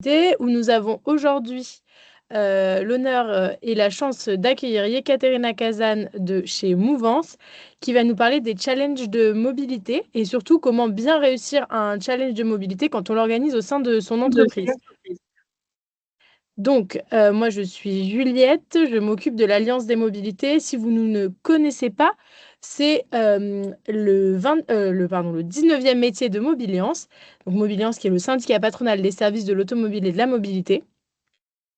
mobilité, où nous avons aujourd'hui l'honneur et la chance d'accueillir Yekaterina Kazan de chez Mouvance, qui va nous parler des challenges de mobilité et surtout comment bien réussir un challenge de mobilité quand on l'organise au sein de son entreprise. Donc, moi, je suis Juliette, je m'occupe de l'Alliance des mobilités. Si vous ne connaissez pas, c'est le 19e métier de Mobiliance. Donc, Mobiliance, qui est le syndicat patronal des services de l'automobile et de la mobilité.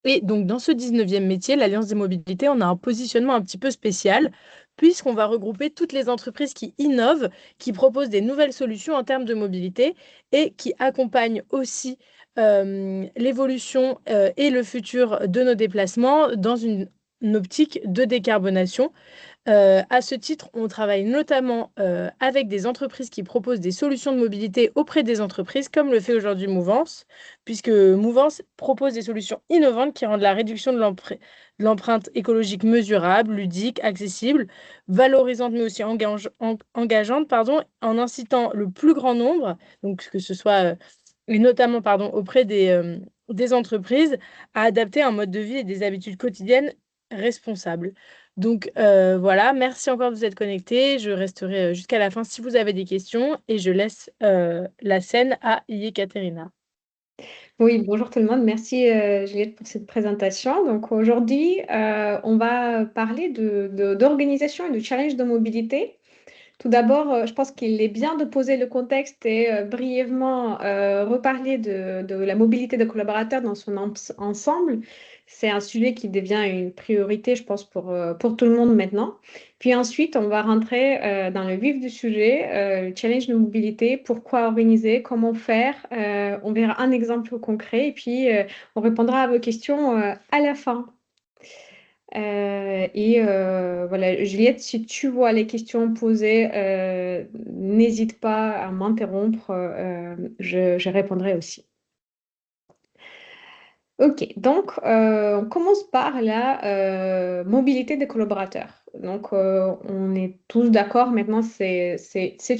Et donc, dans ce 19e métier, l'Alliance des mobilités, on a un positionnement un petit peu spécial, puisqu'on va regrouper toutes les entreprises qui innovent, qui proposent des nouvelles solutions en termes de mobilité et qui accompagnent aussi l'évolution et le futur de nos déplacements dans une optique de décarbonation. À ce titre, on travaille notamment avec des entreprises qui proposent des solutions de mobilité auprès des entreprises, comme le fait aujourd'hui Mouvance, puisque Mouvance propose des solutions innovantes qui rendent la réduction de l'empreinte écologique mesurable, ludique, accessible, valorisante, mais aussi engageante, pardon, en incitant le plus grand nombre, donc que ce soit, et notamment pardon, auprès des entreprises, à adapter un mode de vie et des habitudes quotidiennes responsables. Donc voilà, merci encore de vous être connectés. Je resterai jusqu'à la fin si vous avez des questions et je laisse la scène à Yekaterina. Oui, bonjour tout le monde. Merci Juliette pour cette présentation. Donc aujourd'hui, on va parler d'organisation et de challenge de mobilité. Tout d'abord, je pense qu'il est bien de poser le contexte et brièvement reparler de la mobilité des collaborateurs dans son ensemble. C'est un sujet qui devient une priorité, je pense, pour tout le monde maintenant. Puis ensuite, on va rentrer dans le vif du sujet, le challenge de mobilité, pourquoi organiser, comment faire. On verra un exemple concret et puis on répondra à vos questions à la fin. Voilà, Juliette, si tu vois les questions posées, n'hésite pas à m'interrompre, je répondrai aussi. Ok, donc on commence par la mobilité des collaborateurs. Donc on est tous d'accord maintenant, c'est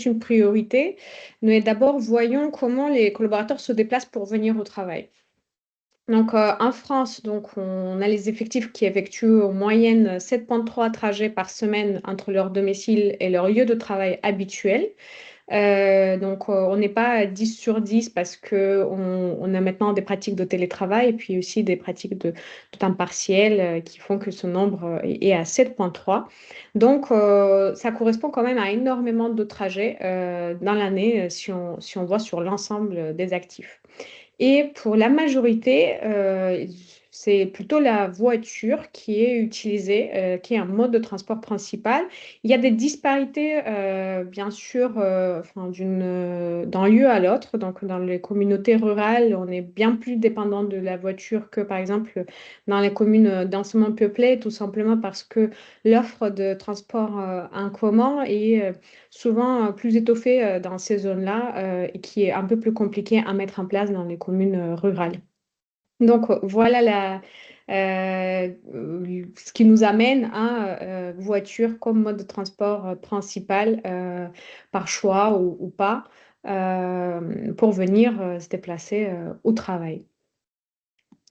une priorité. Mais d'abord, voyons comment les collaborateurs se déplacent pour venir au travail. Donc, en France, donc, on a les effectifs qui effectuent en moyenne 7,3 trajets par semaine entre leur domicile et leur lieu de travail habituel. Donc, on n'est pas à 10 sur 10 parce qu'on a maintenant des pratiques de télétravail et puis aussi des pratiques de temps partiel qui font que ce nombre est à 7,3. Donc, ça correspond quand même à énormément de trajets dans l'année si on voit sur l'ensemble des actifs. Et pour la majorité, c'est plutôt la voiture qui est utilisée, qui est un mode de transport principal. Il y a des disparités, bien sûr, enfin, d'un lieu à l'autre. Donc, dans les communautés rurales, on est bien plus dépendant de la voiture que, par exemple, dans les communes densément peuplées, tout simplement parce que l'offre de transport en commun est souvent plus étoffée dans ces zones-là et qui est un peu plus compliqué à mettre en place dans les communes rurales. Donc voilà ce qui nous amène à voiture comme mode de transport principal par choix ou pas pour venir se déplacer au travail.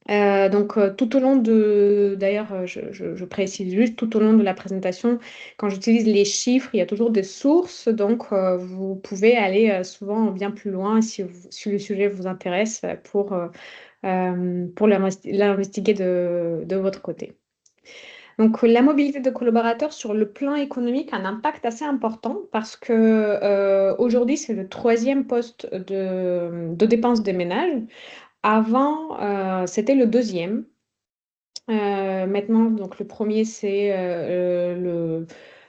Donc, tout au long d'ailleurs, je précise juste, tout au long de la présentation, quand j'utilise les chiffres, il y a toujours des sources. Donc, vous pouvez aller souvent bien plus loin si le sujet vous intéresse pour l'investiguer de votre côté. Donc, la mobilité de collaborateurs sur le plan économique a un impact assez important parce que aujourd'hui, c'est le troisième poste de dépenses des ménages. Avant, c'était le deuxième. Maintenant, donc le premier, c'est le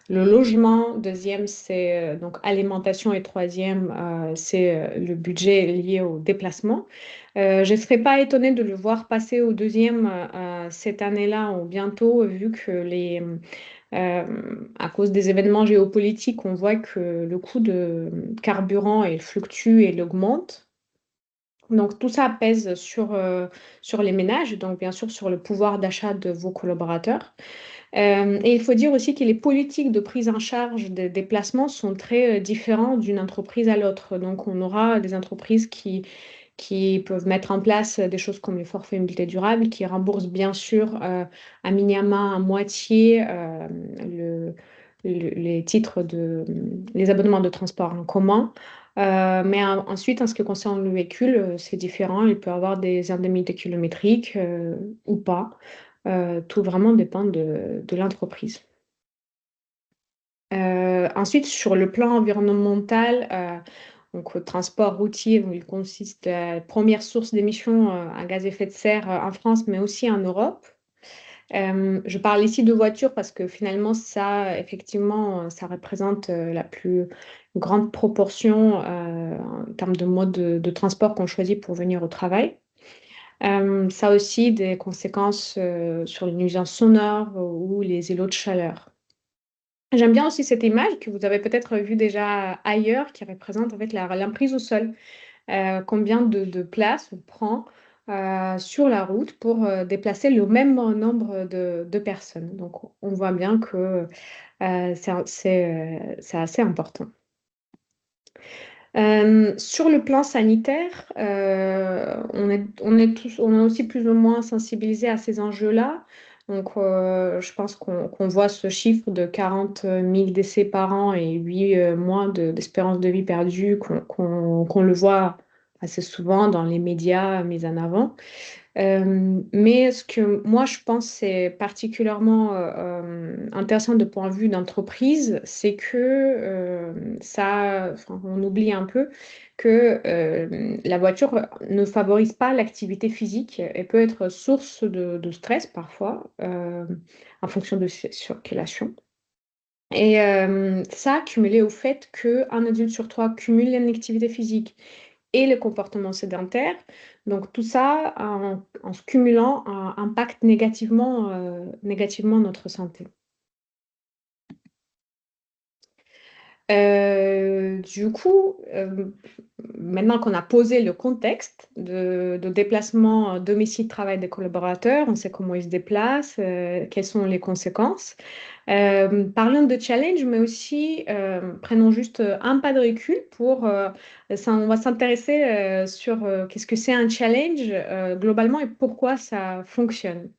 logement. Deuxième, c'est donc alimentation. Et troisième, c'est le budget lié au déplacement. Je ne serais pas étonnée de le voir passer au deuxième cette année-là ou bientôt, vu que à cause des événements géopolitiques, on voit que le coût de carburant il fluctue et il augmente. Donc, tout ça pèse sur les ménages, donc bien sûr sur le pouvoir d'achat de vos collaborateurs. Et il faut dire aussi que les politiques de prise en charge des déplacements sont très différentes d'une entreprise à l'autre. Donc, on aura des entreprises qui peuvent mettre en place des choses comme les forfaits mobilité durable, qui remboursent bien sûr à minima à moitié les titres les abonnements de transport en commun. Mais ensuite, en ce qui concerne le véhicule, c'est différent. Il peut y avoir des indemnités kilométriques ou pas. Tout vraiment dépend de l'entreprise. Ensuite, sur le plan environnemental, donc, le transport routier, il consiste à la première source d'émissions à gaz à effet de serre en France, mais aussi en Europe. Je parle ici de voitures parce que finalement, ça, effectivement, ça représente la plus grande proportion en termes de mode de transport qu'on choisit pour venir au travail. Ça a aussi des conséquences sur les nuisances sonores ou les îlots de chaleur. J'aime bien aussi cette image que vous avez peut-être vue déjà ailleurs, qui représente en fait l'emprise au sol. Combien de place on prend sur la route pour déplacer le même nombre de personnes. Donc, on voit bien que c'est assez important. Sur le plan sanitaire, on est aussi plus ou moins sensibilisé à ces enjeux-là. Donc, je pense qu'on voit ce chiffre de 40 000 décès par an et 8 mois d'espérance de vie perdue, qu'on le voit assez souvent dans les médias mis en avant. Mais ce que moi je pense c'est particulièrement intéressant de point de vue d'entreprise, c'est que enfin, on oublie un peu que la voiture ne favorise pas l'activité physique et peut être source de stress parfois en fonction de ses circulations. Et ça, cumulé au fait qu'un adulte sur trois cumule l'inactivité physique et le comportement sédentaire. Donc tout ça, en se cumulant, impacte négativement notre santé. Du coup, maintenant qu'on a posé le contexte de déplacement domicile-travail des collaborateurs, on sait comment ils se déplacent, quelles sont les conséquences. Parlons de challenge, mais aussi prenons juste un pas de recul on va s'intéresser sur qu'est-ce que c'est un challenge globalement et pourquoi ça fonctionne.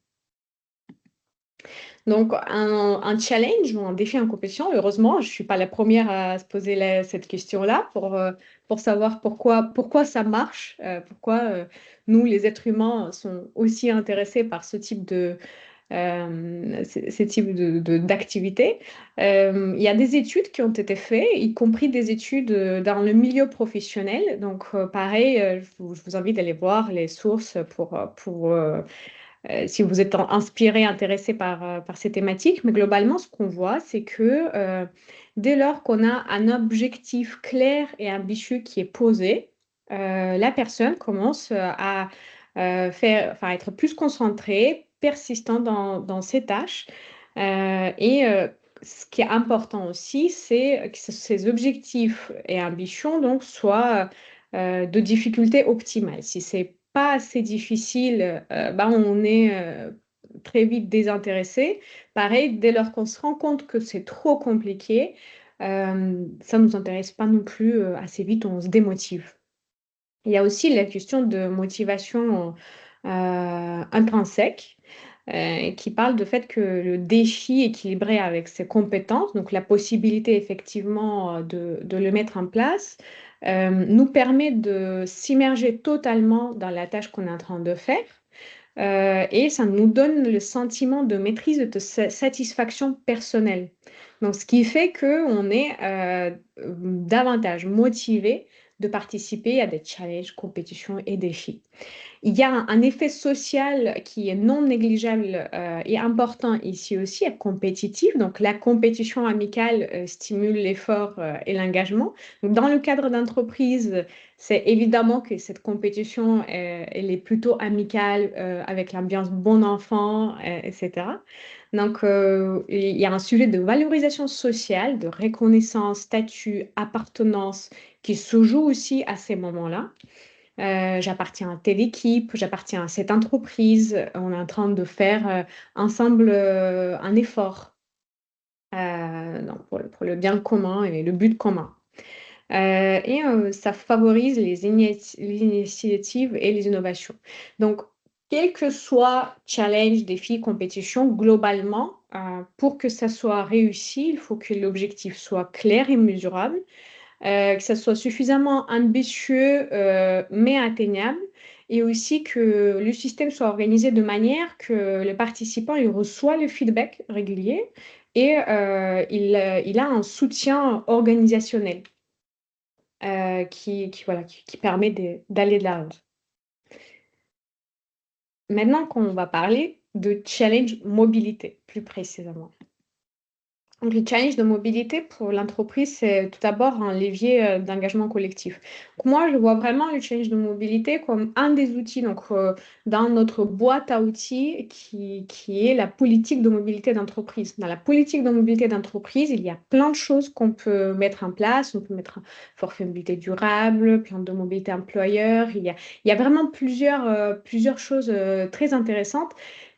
Donc, un challenge ou un défi en compétition, heureusement, je ne suis pas la première à se poser cette question-là pour savoir pourquoi ça marche, pourquoi nous, les êtres humains, sont aussi intéressés par ce type d'activité. Il y a des études qui ont été faites, y compris des études dans le milieu professionnel. Donc, pareil, je vous invite à aller voir les sources si vous êtes inspiré, intéressé par ces thématiques. Mais globalement, ce qu'on voit, c'est que dès lors qu'on a un objectif clair et ambitieux qui est posé, la personne commence à être plus concentrée, persistante dans ses tâches. Ce qui est important aussi, c'est que ces objectifs et ambitions donc, soient de difficulté optimale. Si c'est pas assez difficile, on est très vite désintéressé. Pareil, dès lors qu'on se rend compte que c'est trop compliqué, ça ne nous intéresse pas non plus assez vite, on se démotive. Il y a aussi la question de motivation intrinsèque qui parle de fait que le défi équilibré avec ses compétences, donc la possibilité effectivement de le mettre en place, nous permet de s'immerger totalement dans la tâche qu'on est en train de faire. Et ça nous donne le sentiment de maîtrise et de satisfaction personnelle. Donc, ce qui fait qu'on est davantage motivé de participer à des challenges, compétitions et défis. Il y a un effet social qui est non négligeable et important ici aussi, est compétitif. Donc, la compétition amicale stimule l'effort et l'engagement. Donc, dans le cadre d'entreprise, c'est évidemment que cette compétition, elle est plutôt amicale avec l'ambiance bon enfant, etc. Donc, il y a un sujet de valorisation sociale, de reconnaissance, statut, appartenance qui se joue aussi à ces moments-là. J'appartiens à telle équipe, j'appartiens à cette entreprise, on est en train de faire ensemble un effort donc pour le bien commun et le but commun. Ça favorise les initiatives et les innovations. Donc, quel que soit challenge, défi, compétition, globalement, pour que ça soit réussi, il faut que l'objectif soit clair et mesurable, que ça soit suffisamment ambitieux mais atteignable, et aussi que le système soit organisé de manière que le participant il reçoit le feedback régulier et il a un soutien organisationnel voilà, qui permet d'aller de l'avant. Maintenant qu'on va parler de challenge mobilité, plus précisément. Donc, le challenge de mobilité pour l'entreprise, c'est tout d'abord un levier d'engagement collectif. Donc, moi, je vois vraiment le challenge de mobilité comme un des outils dans notre boîte à outils qui est la politique de mobilité d'entreprise. Dans la politique de mobilité d'entreprise, il y a plein de choses qu'on peut mettre en place. On peut mettre un forfait mobilité durable, plan de mobilité employeur. Il y a vraiment plusieurs choses très intéressantes.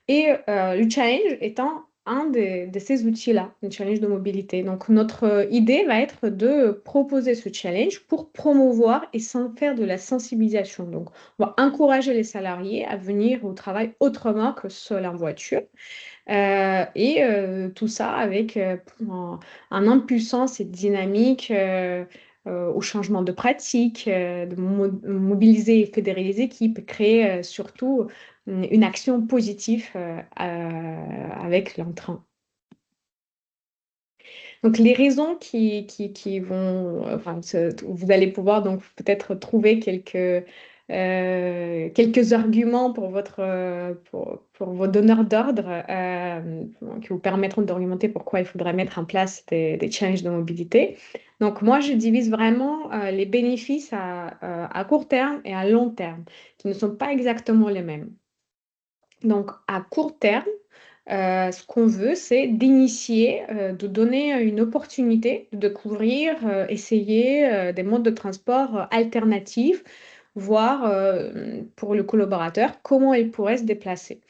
Et le challenge étant un de ces outils-là, le challenge de mobilité. Donc, notre idée va être de proposer ce challenge pour promouvoir et sans faire de la sensibilisation. Donc, on va encourager les salariés à venir au travail autrement que seul en voiture. Tout ça avec en impulsant cette dynamique au changement de pratique, de mobiliser et fédérer les équipes, créer surtout une action positive avec l'entrant. Donc, les raisons qui vont, enfin, vous allez pouvoir donc peut-être trouver quelques arguments pour pour vos donneurs d'ordre qui vous permettront d'argumenter pourquoi il faudrait mettre en place des challenges de mobilité. Donc, moi, je divise vraiment les bénéfices à court terme et à long terme, qui ne sont pas exactement les mêmes. Donc, à court terme, ce qu'on veut, c'est d'initier, de donner une opportunité de découvrir, essayer des modes de transport alternatifs, voir pour le collaborateur comment il pourrait se déplacer.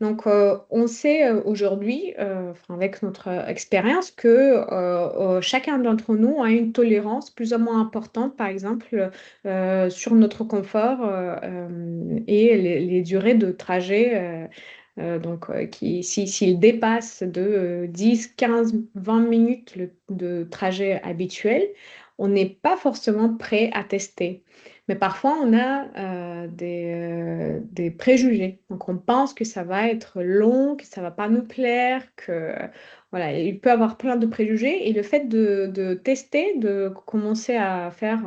Donc, on sait aujourd'hui, enfin, avec notre expérience, que chacun d'entre nous a une tolérance plus ou moins importante, par exemple, sur notre confort et les durées de trajet. S'il dépasse de 10, 15, 20 minutes de trajet habituel, on n'est pas forcément prêt à tester. Mais parfois, on a des préjugés. Donc, on pense que ça va être long, que ça va pas nous plaire, que voilà, il peut avoir plein de préjugés. Et le fait de tester, de commencer à faire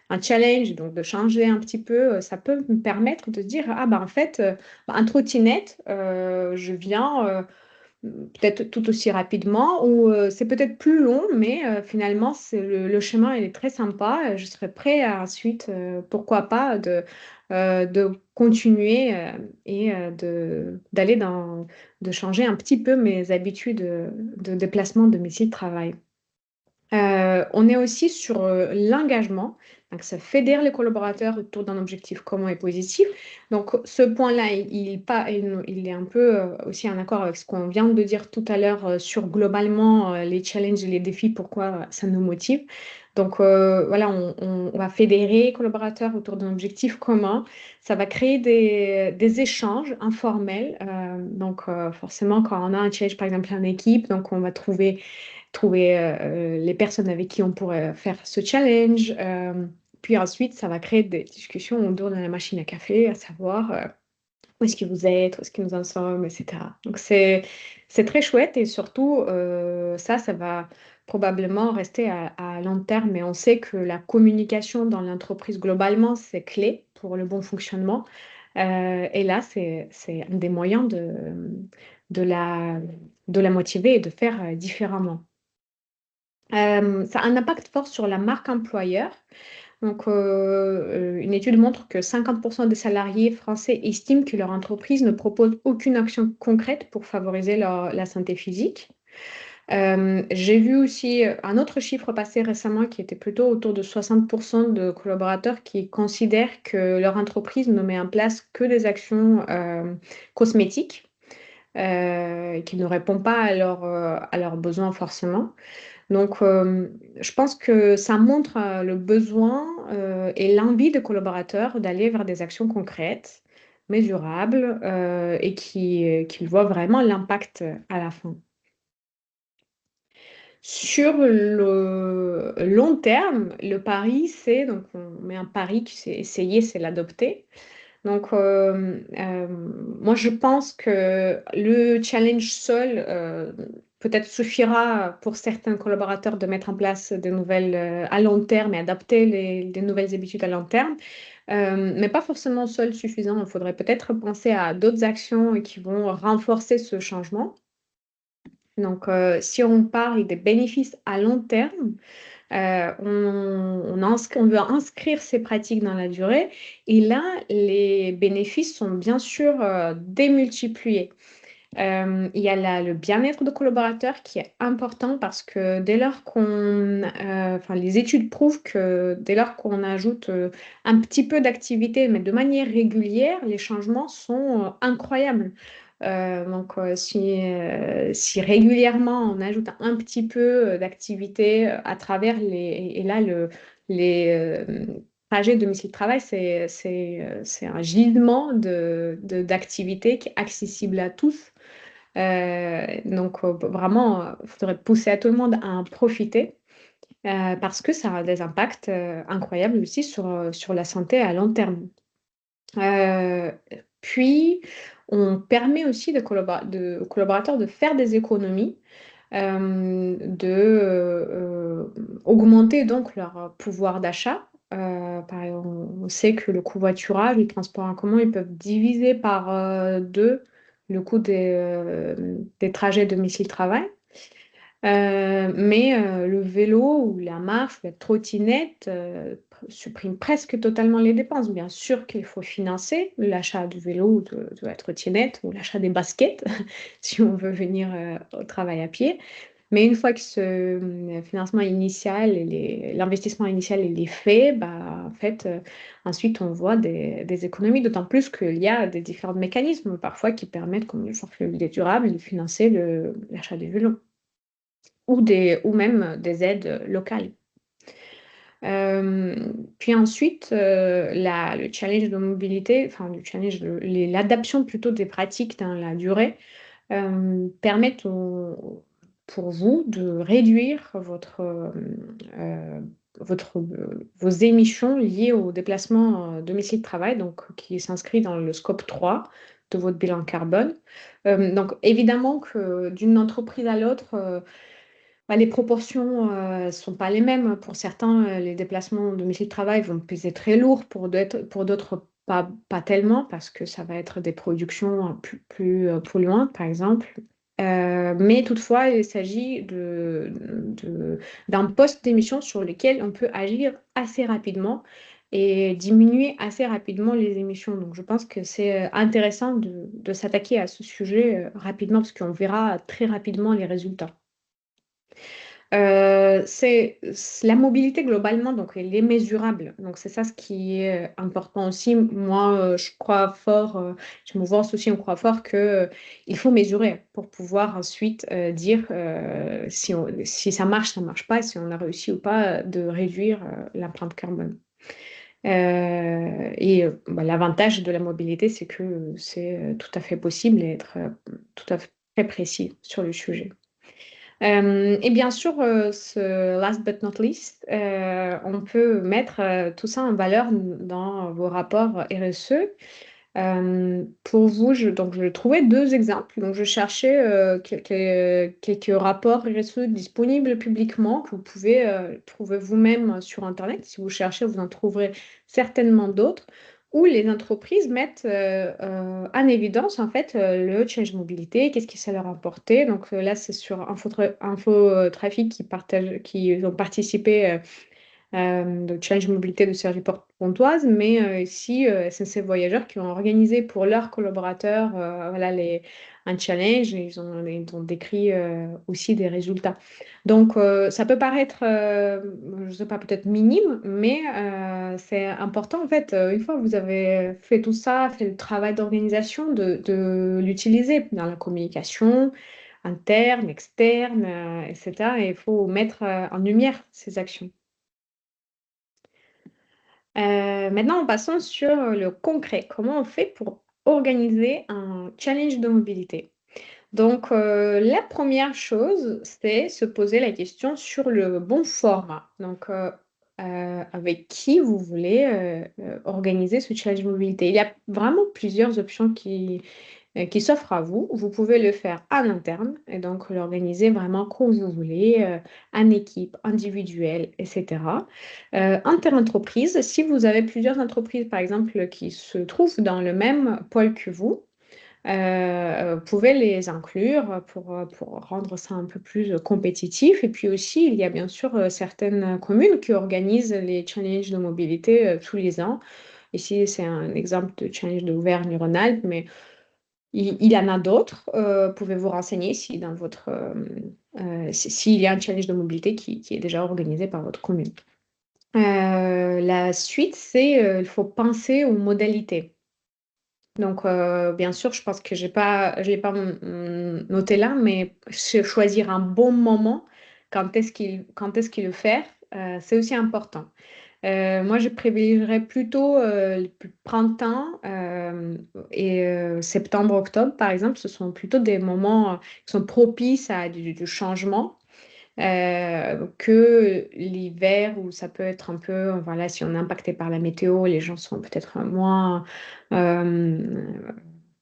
un challenge, donc de changer un petit peu, ça peut me permettre de dire, ah bah en fait, un trottinette, je viens peut-être tout aussi rapidement, ou c'est peut-être plus long, mais finalement, le chemin il est très sympa. Je serais prêt à ensuite, pourquoi pas, de continuer de changer un petit peu mes habitudes de déplacement de mes sites de travail. On est aussi sur l'engagement. Donc, ça fédère les collaborateurs autour d'un objectif commun et positif. Donc, ce point-là, il est un peu aussi en accord avec ce qu'on vient de dire tout à l'heure sur globalement les challenges et les défis, pourquoi ça nous motive. Donc, voilà, on va fédérer les collaborateurs autour d'un objectif commun. Ça va créer des échanges informels. Forcément, quand on a un challenge, par exemple, en équipe, donc on va trouver les personnes avec qui on pourrait faire ce challenge. Puis ensuite, ça va créer des discussions autour de la machine à café, à savoir où est-ce que vous êtes, où est-ce que nous en sommes, etc. Donc, c'est très chouette et surtout, ça va probablement rester à long terme. Et on sait que la communication dans l'entreprise globalement, c'est clé pour le bon fonctionnement. Et là, c'est un des moyens de la, de la motiver et de faire différemment. Ça a un impact fort sur la marque employeur. Donc, une étude montre que 50% des salariés français estiment que leur entreprise ne propose aucune action concrète pour favoriser la santé physique. J'ai vu aussi un autre chiffre passer récemment qui était plutôt autour de 60% de collaborateurs qui considèrent que leur entreprise ne met en place que des actions cosmétiques qui ne répondent pas à leurs besoins forcément. Donc, je pense que ça montre le besoin et l'envie des collaborateurs d'aller vers des actions concrètes, mesurables et qui voient vraiment l'impact à la fin. Sur le long terme, le pari, c'est, donc on met un pari qui c'est essayer, c'est l'adopter. Donc, moi, je pense que le challenge seul, peut-être suffira pour certains collaborateurs de mettre en place des nouvelles à long terme et adapter les nouvelles habitudes à long terme, mais pas forcément seul suffisant. Il faudrait peut-être penser à d'autres actions qui vont renforcer ce changement. Donc, si on parle des bénéfices à long terme, on veut inscrire ces pratiques dans la durée et là, les bénéfices sont bien sûr démultipliés. Il y a le bien-être de collaborateurs qui est important parce que dès lors enfin, les études prouvent que dès lors qu'on ajoute un petit peu d'activité, mais de manière régulière, les changements sont incroyables. Donc, si régulièrement on ajoute un petit peu d'activité à travers et là, les trajets domicile-travail, c'est un gisement d'activité qui est accessible à tous. Donc, vraiment, il faudrait pousser à tout le monde à en profiter parce que ça a des impacts incroyables aussi sur la santé à long terme. Euh, Puis, on permet aussi aux collaborateurs de faire des économies, augmenter donc leur pouvoir d'achat. Par exemple, on sait que le covoiturage, les transports en commun, ils peuvent diviser par deux le coût des trajets domicile-travail. Mais le vélo ou la marche ou la trottinette supprime presque totalement les dépenses. Bien sûr qu'il faut financer l'achat du vélo ou de la trottinette ou l'achat des baskets si on veut venir au travail à pied. Mais une fois que ce financement initial et l'investissement initial il est fait, bah, en fait, ensuite on voit des économies, d'autant plus qu'il y a des différents mécanismes parfois qui permettent, comme le forfait mobilité durable, de financer l'achat des vélos ou même des aides locales. Puis ensuite, le challenge de mobilité, enfin le challenge, l'adaptation plutôt des pratiques dans la durée permettent pour vous de réduire euh, vos émissions liées au déplacement domicile-travail, donc qui s'inscrit dans le scope 3 de votre bilan carbone. Donc évidemment que d'une entreprise à l'autre, bah, les proportions ne sont pas les mêmes. Pour certains, les déplacements domicile-travail vont peser très lourd, pour d'autres pas tellement, parce que ça va être des productions plus polluantes, par exemple. Mais toutefois, il s'agit d'un poste d'émission sur lequel on peut agir assez rapidement et diminuer assez rapidement les émissions. Donc, je pense que c'est intéressant de s'attaquer à ce sujet rapidement, parce qu'on verra très rapidement les résultats. La mobilité globalement, donc elle est mesurable. Donc c'est ça ce qui est important aussi. Moi, je crois fort, je me vois aussi, on croit fort que il faut mesurer pour pouvoir ensuite dire si ça marche pas, si on a réussi ou pas de réduire l'empreinte carbone. Bah, l'avantage de la mobilité, c'est que c'est tout à fait possible et être tout à fait très précis sur le sujet. Et bien sûr, last but not least, on peut mettre tout ça en valeur dans vos rapports RSE. Pour vous, donc je trouvais deux exemples. Donc, je cherchais quelques rapports RSE disponibles publiquement que vous pouvez trouver vous-même sur Internet. Si vous cherchez, vous en trouverez certainement d'autres où les entreprises mettent en évidence en fait le change mobilité, qu'est-ce que ça leur a apporté. Donc là, c'est sur Infotrafic qui ont participé de Change Mobilité de Sergi Pontoise, mais ici SNCF Voyageurs qui ont organisé pour leurs collaborateurs voilà, un challenge et ils ont décrit aussi des résultats. Donc ça peut paraître, je ne sais pas, peut-être minime, mais c'est important en fait, une fois que vous avez fait tout ça, fait le travail d'organisation, de l'utiliser dans la communication, internes, externes, etc. Et il faut mettre en lumière ces actions. Maintenant, passons sur le concret. Comment on fait pour organiser un challenge de mobilité? Donc, la première chose, c'est se poser la question sur le bon format. Donc, avec qui vous voulez organiser ce challenge mobilité. Il y a vraiment plusieurs options qui s'offrent à vous. Vous pouvez le faire en interne et donc l'organiser vraiment comme vous voulez, en équipe, individuelle, etc. Inter-entreprise, si vous avez plusieurs entreprises, par exemple, qui se trouvent dans le même pôle que vous, vous pouvez les inclure pour rendre ça un peu plus compétitif. Et puis aussi, il y a bien sûr certaines communes qui organisent les challenges de mobilité tous les ans. Ici, c'est un exemple de challenge d'Auvergne-Rhône-Alpes, mais il y en a d'autres. Pouvez-vous renseigner si dans votre, s'il y a un challenge de mobilité qui est déjà organisé par votre commune. La suite, c'est il faut penser aux modalités. Donc, bien sûr, je pense que je l'ai pas noté là, mais choisir un bon moment, quand est-ce qu'il le faire, c'est aussi important. Moi, je privilégierais plutôt le printemps et septembre-octobre, par exemple. Ce sont plutôt des moments qui sont propices à du changement que l'hiver où ça peut être un peu, voilà, si on est impacté par la météo, les gens sont peut-être euh,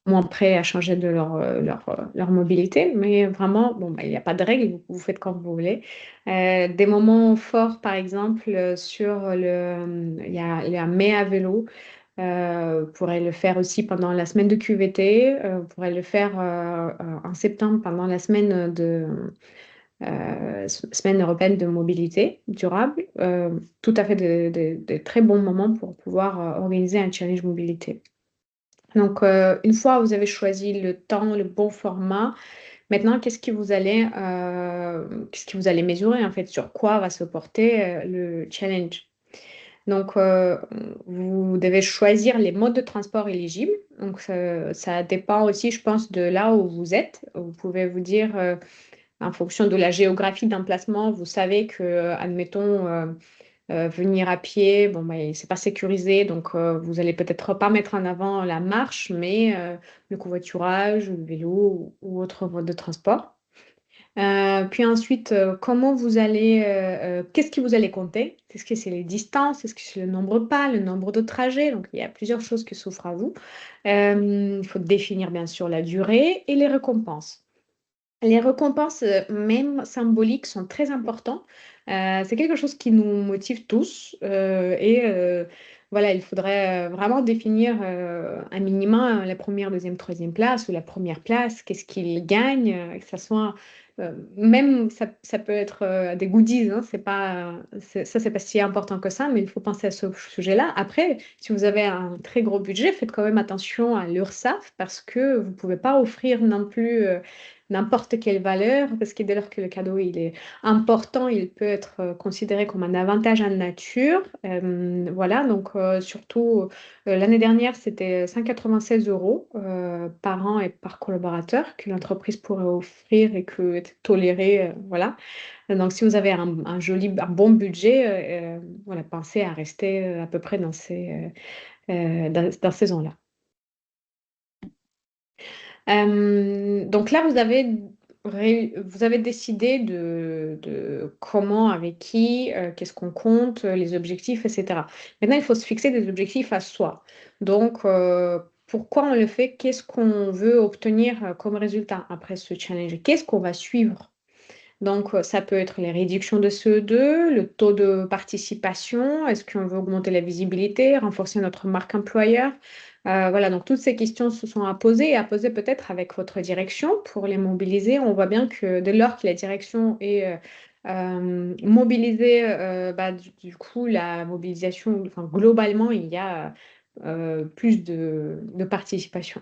moins prêts à changer de leur mobilité. Mais vraiment, bon, bah, il n'y a pas de règle, vous faites comme vous voulez. Des moments forts, par exemple, il y a mai à vélo. Vous pourrez le faire aussi pendant la semaine de QVT. Vous pourrez le faire en septembre pendant la semaine européenne de mobilité durable. Tout à fait de très bons moments pour pouvoir organiser un challenge mobilité. Donc, une fois vous avez choisi le temps, le bon format, maintenant, qu'est-ce que vous allez mesurer en fait? Sur quoi va se porter le challenge? Donc, vous devez choisir les modes de transport éligibles. Donc, ça dépend aussi, je pense, de là où vous êtes. Vous pouvez vous dire, en fonction de la géographie d'emplacement, vous savez que, admettons, venir à pied, bon, bah, c'est pas sécurisé, donc vous allez peut-être pas mettre en avant la marche, mais le covoiturage, le vélo ou autre mode de transport. Puis ensuite, qu'est-ce que vous allez compter? Est-ce que c'est les distances? Est-ce que c'est le nombre de pas, le nombre de trajets? Donc, il y a plusieurs choses qui s'offrent à vous. Il faut définir bien sûr la durée et les récompenses. Les récompenses, même symboliques, sont très importantes. C'est quelque chose qui nous motive tous. Voilà, il faudrait vraiment définir un minimum la première, deuxième, troisième place ou la première place. Qu'est-ce qu'il gagne? Que ça soit même ça peut être des goodies. Hein, c'est pas si important que ça, mais il faut penser à ce sujet-là. Après, si vous avez un très gros budget, faites quand même attention à l'URSSAF parce que vous ne pouvez pas offrir non plus n'importe quelle valeur, parce que dès lors que le cadeau il est important, il peut être considéré comme un avantage en nature. Voilà, donc surtout l'année dernière, c'était 196 euros par an et par collaborateur que l'entreprise pourrait offrir et que était toléré. Voilà. Donc si vous avez un bon budget, voilà, pensez à rester à peu près dans ces zones-là. Donc là, vous avez décidé de comment, avec qui, qu'est-ce qu'on compte, les objectifs, etc. Maintenant, il faut se fixer des objectifs à soi. Donc, pourquoi on le fait? Qu'est-ce qu'on veut obtenir comme résultat après ce challenge? Qu'est-ce qu'on va suivre? Donc, ça peut être les réductions de CO2, le taux de participation, est-ce qu'on veut augmenter la visibilité, renforcer notre marque employeur? Voilà, donc toutes ces questions se sont à poser et à poser peut-être avec votre direction pour les mobiliser. On voit bien que dès lors que la direction est mobilisée, bah, du coup, la mobilisation, enfin, globalement, il y a plus de participation.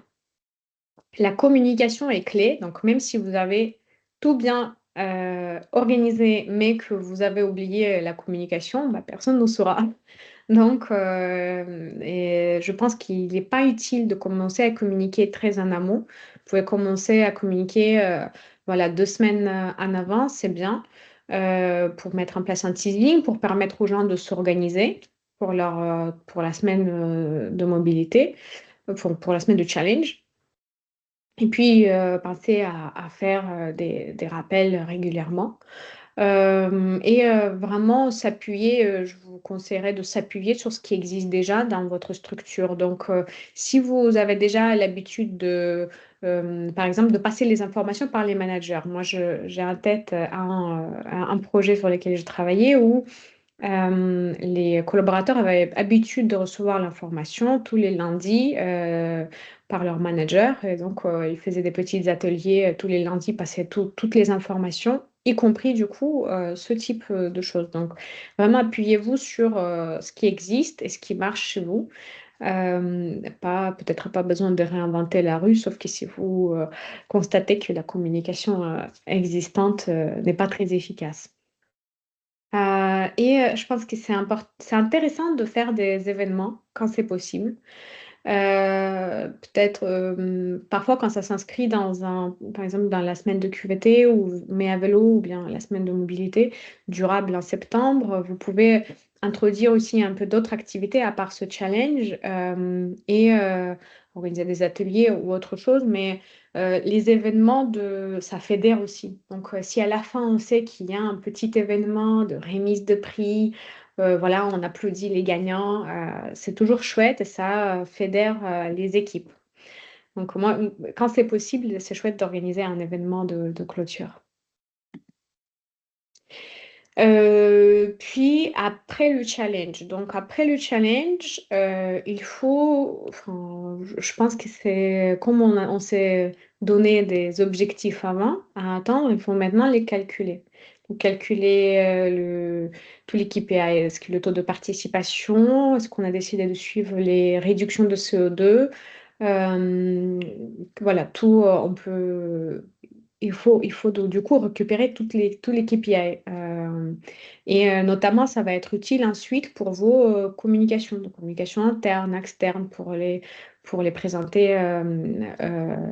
La communication est clé, donc même si vous avez tout bien organisé, mais que vous avez oublié la communication, bah, personne ne saura. Donc, et je pense qu'il n'est pas utile de commencer à communiquer très en amont. Vous pouvez commencer à communiquer voilà, 2 semaines en avance, c'est bien, pour mettre en place un teasing, pour permettre aux gens de s'organiser pour la semaine de mobilité, pour la semaine de challenge. Et puis, penser à faire des rappels régulièrement. Vraiment s'appuyer, je vous conseillerais de s'appuyer sur ce qui existe déjà dans votre structure. Donc, si vous avez déjà l'habitude par exemple, de passer les informations par les managers. Moi, j'ai en tête un projet sur lequel je travaillais où les collaborateurs avaient l'habitude de recevoir l'information tous les lundis par leur manager. Et donc, ils faisaient des petits ateliers tous les lundis, passaient toutes les informations, y compris du coup ce type de choses. Donc, vraiment appuyez-vous sur ce qui existe et ce qui marche chez vous. Peut-être pas besoin de réinventer la rue, sauf que si vous constatez que la communication existante n'est pas très efficace. Je pense que c'est intéressant de faire des événements quand c'est possible. Peut-être parfois quand ça s'inscrit par exemple dans la semaine de QVT ou Mais à vélo ou bien la semaine de mobilité durable en septembre, vous pouvez introduire aussi un peu d'autres activités à part ce challenge organiser des ateliers ou autre chose, mais les événements ça fédère aussi. Donc si à la fin on sait qu'il y a un petit événement de remise de prix, voilà, on applaudit les gagnants. C'est toujours chouette et ça fédère les équipes. Donc moi, quand c'est possible, c'est chouette d'organiser un événement de clôture. Puis après le challenge. Donc après le challenge, il faut, enfin, je pense que c'est comme on s'est donné des objectifs avant à atteindre, il faut maintenant les calculer. Donc, calculer tous les KPI. Est-ce que le taux de participation, est-ce qu'on a décidé de suivre les réductions de CO2? Euh, voilà, tout, il faut du coup récupérer tous les KPI. Notamment, ça va être utile ensuite pour vos communications, donc communications internes, externes, pour les présenter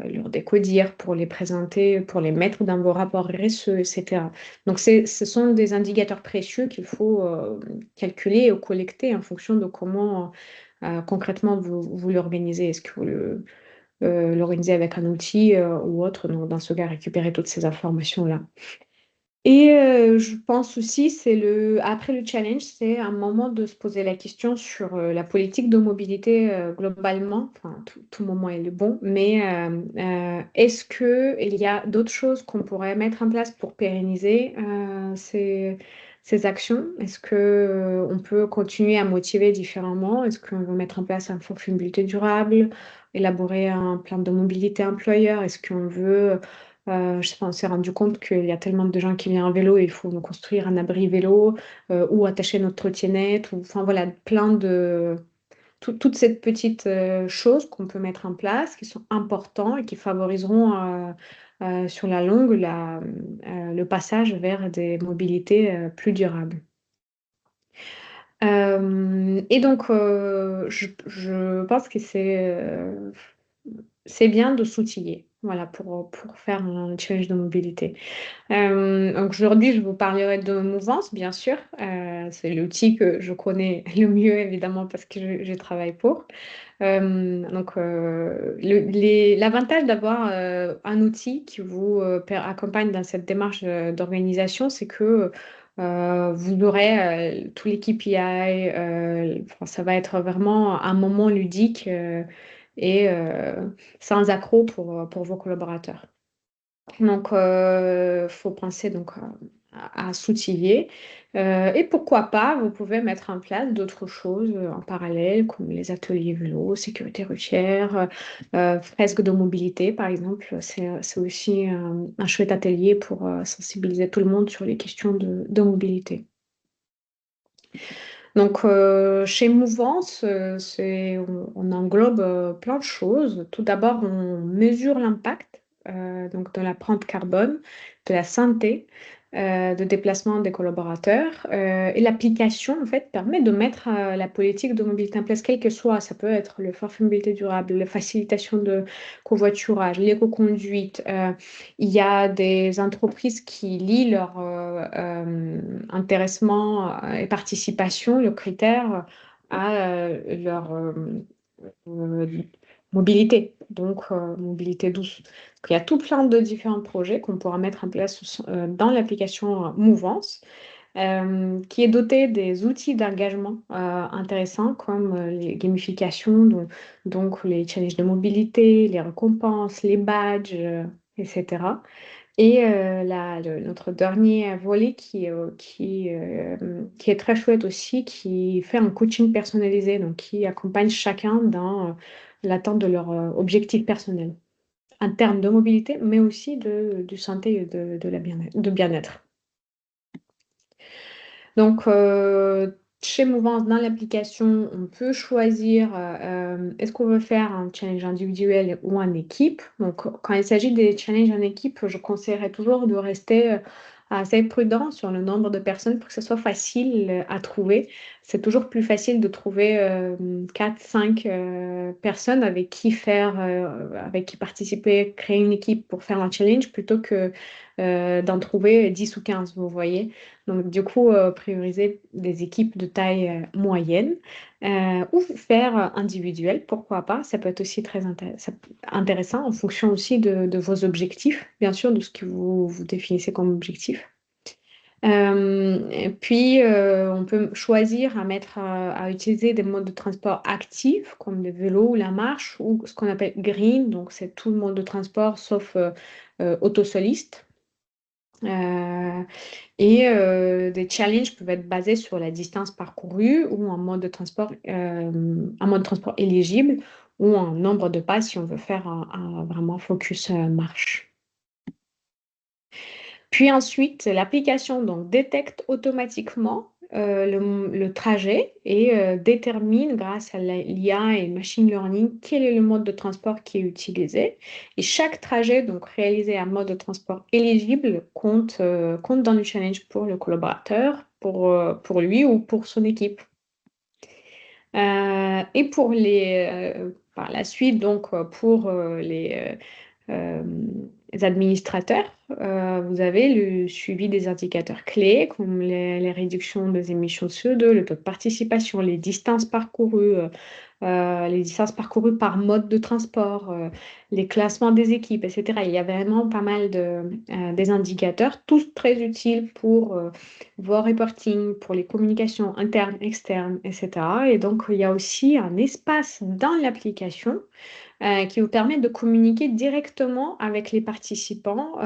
lors des CODIR, pour les présenter, pour les mettre dans vos rapports RSE, etc. Donc, ce sont des indicateurs précieux qu'il faut calculer ou collecter en fonction de comment concrètement vous l'organisez. Est-ce que vous l'organiser avec un outil ou autre, donc dans ce cas, récupérer toutes ces informations-là. Je pense aussi, après le challenge, c'est un moment de se poser la question sur la politique de mobilité globalement. Enfin, tout moment est le bon, mais est-ce qu'il y a d'autres choses qu'on pourrait mettre en place pour pérenniser ces actions? Est-ce que, on peut continuer à motiver différemment? Est-ce qu'on veut mettre en place un forfait mobilité durable, élaborer un plan de mobilité employeur? Est-ce qu'on veut je sais pas, on s'est rendu compte qu'il y a tellement de gens qui viennent en vélo et il faut nous construire un abri vélo ou attacher notre trottinette. Enfin voilà, toutes ces petites choses qu'on peut mettre en place qui sont importantes et qui favoriseront sur la longue le passage vers des mobilités plus durables. Je pense que c'est bien de s'outiller, voilà, pour faire un challenge de mobilité. Donc aujourd'hui, je vous parlerai de mouvance, bien sûr. C'est l'outil que je connais le mieux, évidemment, parce que je travaille pour. L'avantage d'avoir un outil qui vous accompagne dans cette démarche d'organisation, c'est que vous aurez tous les KPI. Enfin, ça va être vraiment un moment ludique et sans accroc pour vos collaborateurs. Donc, faut penser donc à s'outiller. Et pourquoi pas, vous pouvez mettre en place d'autres choses en parallèle, comme les ateliers vélo, sécurité routière, fresques de mobilité, par exemple. C'est aussi un chouette atelier pour sensibiliser tout le monde sur les questions de mobilité. Donc, chez Mouvance, on englobe plein de choses. Tout d'abord, on mesure l'impact donc de l'empreinte carbone, de la santé, de déplacement des collaborateurs. Et l'application, en fait, permet de mettre la politique de mobilité en place, quelle que soit. Ça peut être le forfait mobilité durable, la facilitation de covoiturage, l'éco-conduite. Il y a des entreprises qui lient leur intéressement et participation, le critère, à leur euh, mobilité, donc mobilité douce. Donc, il y a tout plein de différents projets qu'on pourra mettre en place dans l'application Mouvance, qui est dotée des outils d'engagement intéressants comme les gamifications, donc les challenges de mobilité, les récompenses, les badges, etc. Et notre dernier volet qui est très chouette aussi, qui fait un coaching personnalisé, donc qui accompagne chacun dans l'atteinte de leur objectif personnel, en termes de mobilité, mais aussi de santé et de bien-être. Donc, chez Mouvance, dans l'application, on peut choisir est-ce qu'on veut faire un challenge individuel ou en équipe. Donc, quand il s'agit des challenges en équipe, je conseillerais toujours de rester assez prudent sur le nombre de personnes pour que ce soit facile à trouver. C'est toujours plus facile de trouver 4-5 personnes avec qui participer, créer une équipe pour faire un challenge plutôt que d'en trouver 10 ou 15, vous voyez. Donc, du coup, prioriser des équipes de taille moyenne ou faire individuel, pourquoi pas. Ça peut être aussi intéressant en fonction aussi de vos objectifs, bien sûr, de ce que vous définissez comme objectif. Et puis, on peut choisir à utiliser des modes de transport actifs comme le vélo ou la marche ou ce qu'on appelle green, donc c'est tout le mode de transport sauf autosoliste. Euh, des challenges peuvent être basés sur la distance parcourue ou un mode de transport éligible ou un nombre de pas si on veut faire un vraiment focus marche. Puis ensuite, l'application donc détecte automatiquement le trajet et détermine grâce à l'IA et le machine learning quel est le mode de transport qui est utilisé. Et chaque trajet donc réalisé à mode de transport éligible compte dans le challenge pour le collaborateur, pour lui ou pour son équipe. Et par la suite, donc pour euh, les administrateurs, vous avez le suivi des indicateurs clés comme les réductions des émissions de CO2, le taux de participation, les distances parcourues par mode de transport, les classements des équipes, etc. Il y a vraiment pas mal des indicateurs, tous très utiles pour vos reporting, pour les communications internes, externes, etc. Et donc, il y a aussi un espace dans l'application qui vous permet de communiquer directement avec les participants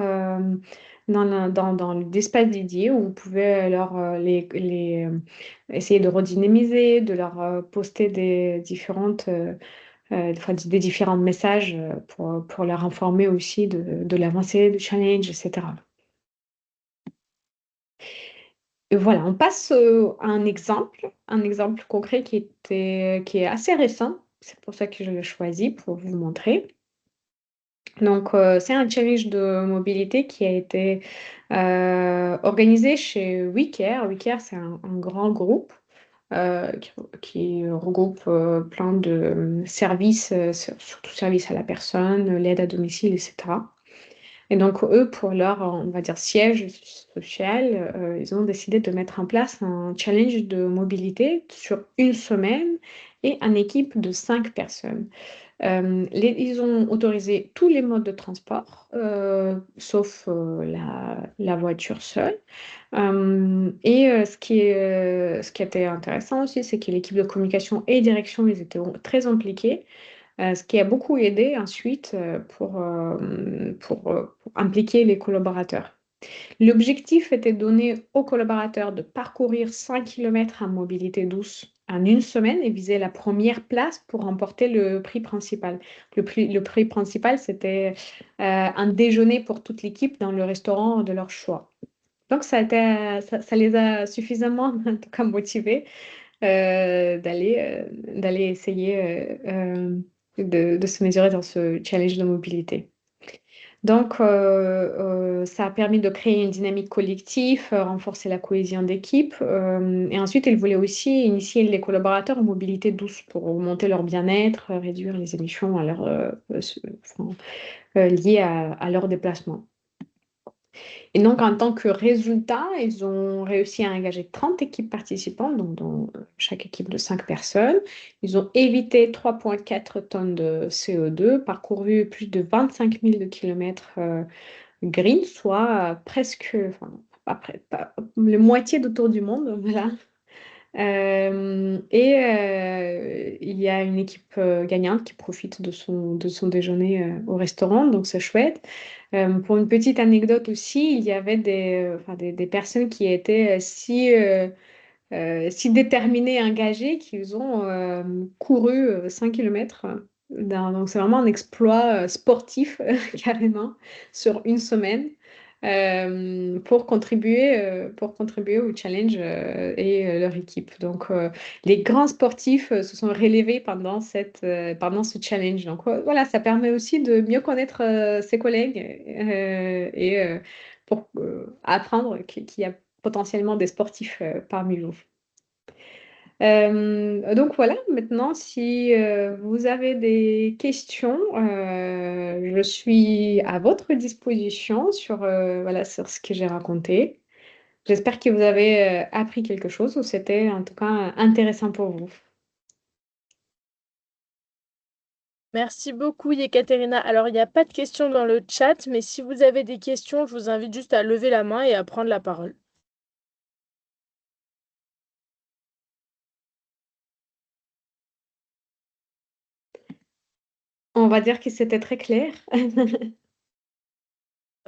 dans l'espace dédié où vous pouvez essayer de redynamiser, de leur poster des différents messages pour leur informer aussi de l'avancée, du challenge, etc. Et voilà, on passe à un exemple concret qui est assez récent. C'est pour ça que je l'ai choisi pour vous montrer. Donc, c'est un challenge de mobilité qui a été organisé chez WeCare. WeCare, c'est un grand groupe qui regroupe plein de services, surtout services à la personne, l'aide à domicile, etc. Et donc, eux, pour leur, on va dire, siège social, ils ont décidé de mettre en place un challenge de mobilité sur une semaine et en équipe de 5 personnes. Ils ont autorisé tous les modes de transport, sauf la voiture seule. Ce qui était intéressant aussi, c'est que l'équipe de communication et direction, ils étaient très impliqués, ce qui a beaucoup aidé ensuite pour impliquer les collaborateurs. L'objectif était de donner aux collaborateurs de parcourir 5 km en mobilité douce en une semaine et viser la première place pour remporter le prix principal. Le prix principal, c'était un déjeuner pour toute l'équipe dans le restaurant de leur choix. Donc, ça les a suffisamment, en tout cas, motivés d'aller essayer de se mesurer dans ce challenge de mobilité. Donc, ça a permis de créer une dynamique collective, renforcer la cohésion d'équipe. Et ensuite, il voulait aussi initier les collaborateurs en mobilité douce pour augmenter leur bien-être, réduire les émissions liées à leur déplacement. Et donc, en tant que résultat, ils ont réussi à engager 30 équipes participantes, donc dans chaque équipe de 5 personnes. Ils ont évité 3,4 tonnes de CO2, parcouru plus de 25 000 kilomètres green, soit presque, enfin, pas la moitié de tour du monde, voilà. Il y a une équipe gagnante qui profite de son déjeuner au restaurant, donc c'est chouette. Pour une petite anecdote aussi, il y avait des personnes qui étaient si déterminées et engagées qu'ils ont couru 5 km. Donc c'est vraiment un exploit sportif carrément sur une semaine pour contribuer au challenge leur équipe. Donc les grands sportifs se sont relevés pendant ce challenge. Donc voilà, ça permet aussi de mieux connaître ses collègues pour apprendre qu'il y a potentiellement des sportifs parmi vous. Donc voilà, maintenant, si vous avez des questions, je suis à votre disposition voilà, sur ce que j'ai raconté. J'espère que vous avez appris quelque chose ou c'était en tout cas intéressant pour vous. Merci beaucoup, Yekaterina. Alors, il n'y a pas de questions dans le chat, mais si vous avez des questions, je vous invite juste à lever la main et à prendre la parole. On va dire que c'était très clair.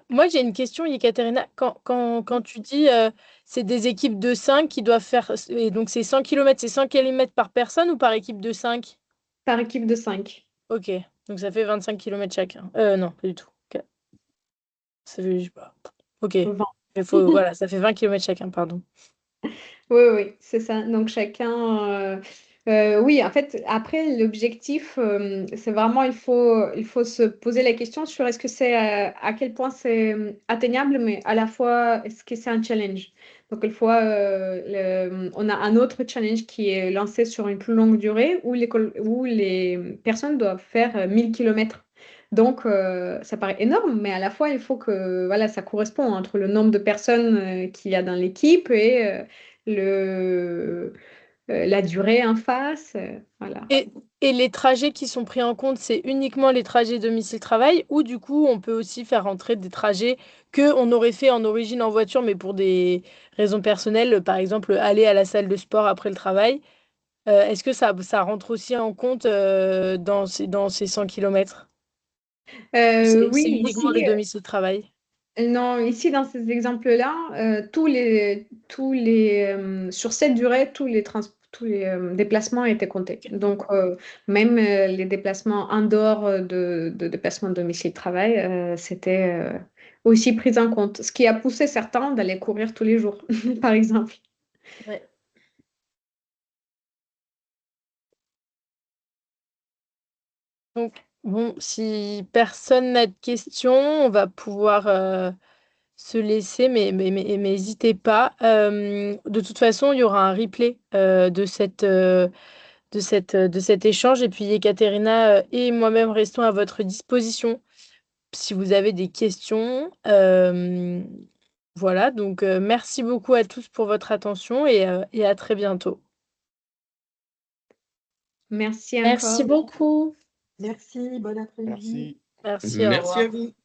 Moi, j'ai une question, Yekaterina. Quand tu dis c'est des équipes de 5 qui doivent faire. Et donc, c'est 100 km, c'est 100 km par personne ou par équipe de 5? Par équipe de 5. Ok, donc ça fait 25 km chacun. Non, pas du tout. Ok. Ça fait, je sais pas. Ok. Voilà, ça fait 20 km chacun, pardon. Oui, oui, c'est ça. Donc chacun, oui, en fait, après l'objectif, c'est vraiment il faut se poser la question sur est-ce que c'est à quel point c'est atteignable, mais à la fois est-ce que c'est un challenge. Donc on a un autre challenge qui est lancé sur une plus longue durée où les personnes doivent faire 1000 kilomètres. Donc, ça paraît énorme, mais à la fois, il faut que voilà, ça correspond entre le nombre de personnes qu'il y a dans l'équipe et la durée en face. Voilà. Et, et les trajets qui sont pris en compte, c'est uniquement les trajets domicile-travail ou du coup, on peut aussi faire entrer des trajets que on aurait fait en origine en voiture, mais pour des raisons personnelles, par exemple aller à la salle de sport après le travail. Est-ce que ça rentre aussi en compte dans ces 100 kilomètres? C'est Oui, uniquement le domicile-travail. non, ici dans ces exemples-là, sur cette durée, tous les déplacements étaient comptés. Donc, même les déplacements en dehors de déplacements de domicile-travail, c'était aussi pris en compte. Ce qui a poussé certains d'aller courir tous les jours, par exemple. Ouais. Donc, bon, si personne n'a de questions, on va pouvoir se laisser, mais n'hésitez pas. De toute façon, il y aura un replay de cet échange. Et puis, Ekaterina et moi-même restons à votre disposition si vous avez des questions. Voilà, donc merci beaucoup à tous pour votre attention et à très bientôt. Merci Merci encore. beaucoup. Merci, bon après-midi. Merci. Merci, au Merci à revoir. vous.